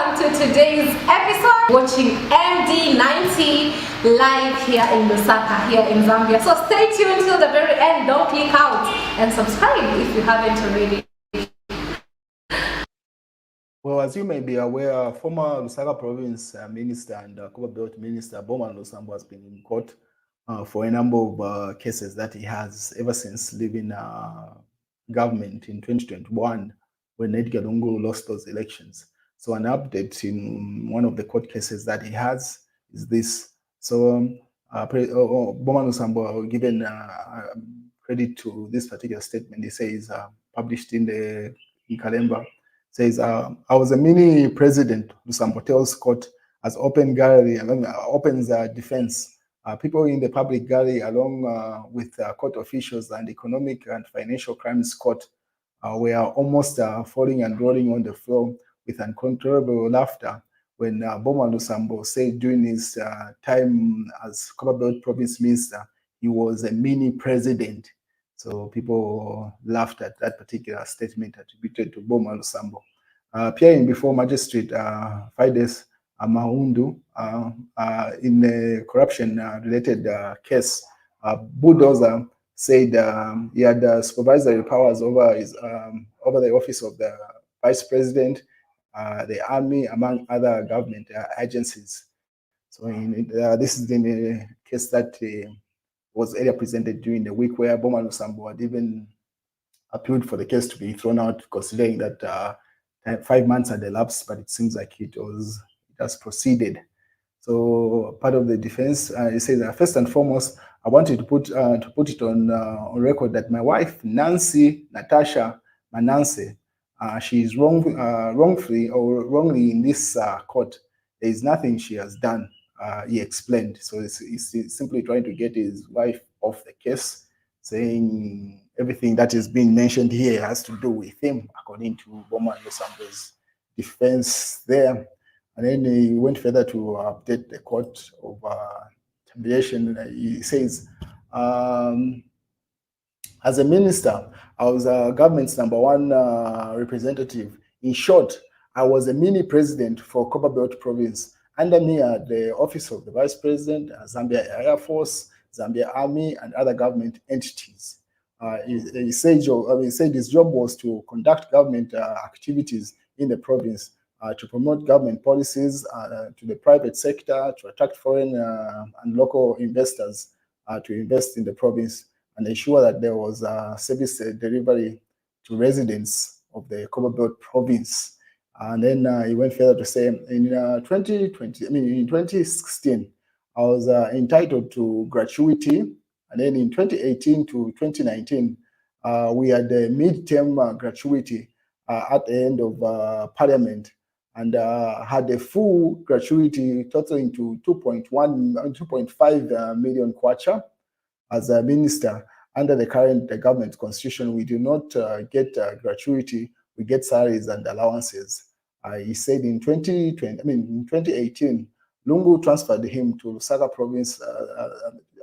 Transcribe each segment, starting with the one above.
welcome to today's episode. Watching MD90 live here in Lusaka, here in Zambia. So stay tuned till the very end. Don't click out and subscribe if you haven't already. Well, as you may be aware, former Lusaka Province Minister and Copper Belt Minister Bowman Lusambo has been in court for a number of cases that he has ever since leaving government in 2021 when Edgar Lungu lost those elections. So an update in one of the court cases that he has is this. So Bowman Lusambo given credit to this particular statement. He says published in Kalemba. Says, I was a mini president, Lusambo tells court as open gallery, opens defense. People in the public gallery, along with court officials and economic and financial crimes court, were almost falling and rolling on the floor with uncontrollable laughter when Bowman Lusambo said during his time as Copperbelt Province Minister, he was a mini president. So people laughed at that particular statement attributed to Bowman Lusambo. Appearing before magistrate Fides Mahundu in a corruption-related case, Bulldozer said he had supervisory powers over over the office of the vice president, the army, among other government agencies. So this is in a case that was earlier presented during the week where Bowman Lusambo had even appealed for the case to be thrown out, considering that 5 months had elapsed, but it seems like it has proceeded. So part of the defense, it says, first and foremost, I wanted to put it on record that my wife, Nancy Natasha Mananse, she is wrongfully or wrongly in this court. There is nothing she has done, he explained. So he's simply trying to get his wife off the case, saying everything that is being mentioned here has to do with him, according to Bowman Lusambo's defense there. And then he went further to update the court of termination. He says, as a minister, I was government's #1 representative. In short, I was a mini president for Copperbelt Province. Under me are the office of the vice president, Zambia Air Force, Zambia Army, and other government entities. He said his job was to conduct government activities in the province, to promote government policies to the private sector, to attract foreign and local investors to invest in the province, and ensure that there was service delivery to residents of the Copperbelt Province. And then he went further to say, in 2016, I was entitled to gratuity. And then in 2018 to 2019, we had a mid-term gratuity at the end of Parliament, and had a full gratuity totaling to 2.5 million kwacha. As a minister, under the current government constitution, we do not get gratuity, we get salaries and allowances. He said in 2018, Lungu transferred him to Lusaka province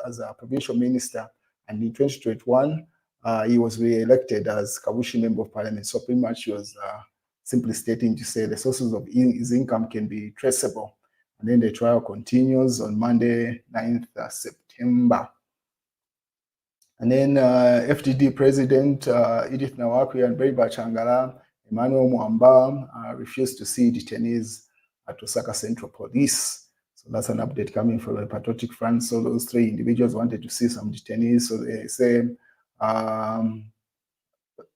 as a provincial minister, and in 2021, he was re-elected as Kabushi Member of Parliament. So pretty much he was simply stating to say the sources of his income can be traceable. And then the trial continues on Monday, 9th September. And then FDD President Edith Nawakwi and Beriba Changala, Emmanuel Mwamba refused to see detainees at Lusaka Central Police. So that's an update coming from the Patriotic Front. So those three individuals wanted to see some detainees. So they say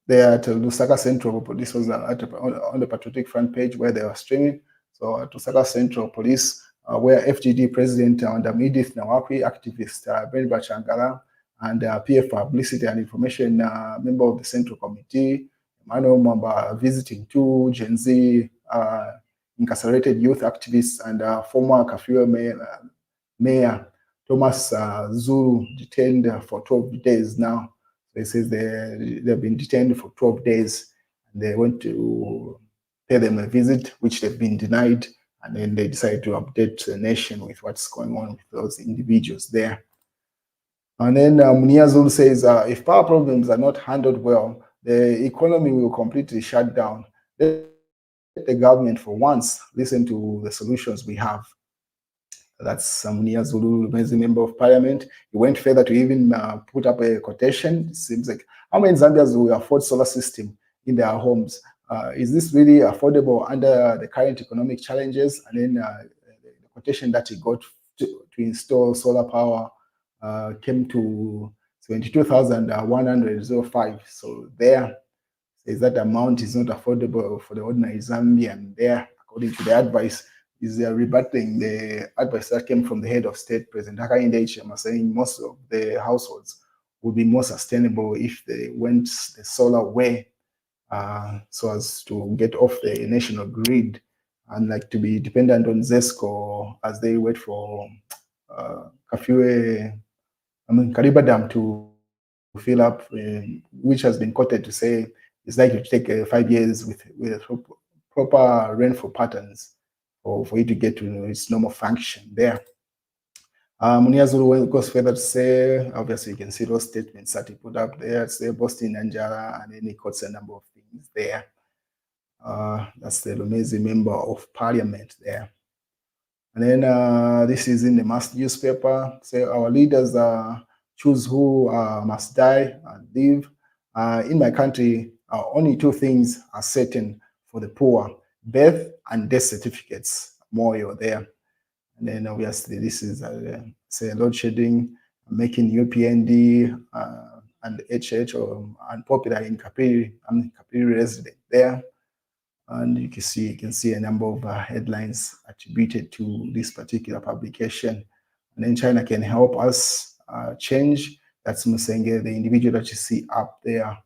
they're at Lusaka Central Police. This was on the Patriotic Front page where they were streaming. So at Lusaka Central Police, where FGD President Edith Nawakwi, activist Beriba Changala, and PF Publicity and Information member of the Central Committee, Emmanuel Mwamba, visiting two Gen Z incarcerated youth activists, and former Kafue Mayor Thomas Zulu, detained for 12 days now. So he says they've been detained for 12 days, and they went to pay them a visit, which they've been denied, and then they decided to update the nation with what's going on with those individuals there. And then Munia Zulu says, if power problems are not handled well, the economy will completely shut down. the government for once listen to the solutions we have. That's Samia Zulu, amazing member of parliament. He went further to even put up a quotation. It seems like, how many Zambians will afford solar system in their homes? Is this really affordable under the current economic challenges? And then the quotation that he got to install solar power came to 72,105. So there says that amount is not affordable for the ordinary Zambian. There, according to the advice, is rebutting the advice that came from the head of state, President Hakainde Hichilema, saying most of the households would be more sustainable if they went the solar way, so as to get off the national grid and like to be dependent on ZESCO as they wait for Kariba Dam to fill up, which has been quoted to say it's likely to take 5 years with proper rainfall patterns for it to get to its normal function there. Muniazulu goes further to say, obviously you can see those statements that he put up there, say Boston and Jara, and then he quotes a number of things there. That's the Lumezi member of parliament there. And then this is in the mass newspaper, say our leaders choose who must die and live. In my country, only 2 things are certain for the poor: birth and death certificates. More you're there. And then obviously this is say load shedding, making UPND and HH unpopular in Kapiri. I'm a Kapiri resident there. And you can see a number of headlines attributed to this particular publication. And then China can help us change. That's Musenge, the individual that you see up there.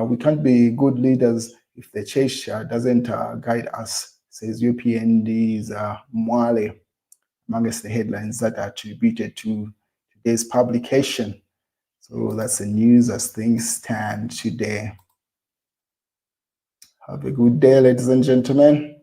We can't be good leaders if the church doesn't guide us, says UPND's Mwale, amongst the headlines that are attributed to today's publication. So that's the news as things stand today. Have a good day, ladies and gentlemen.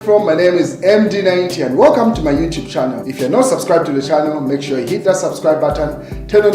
My name is MD90 and welcome to my YouTube channel. If you're not subscribed to the channel, make sure you hit that subscribe button, turn on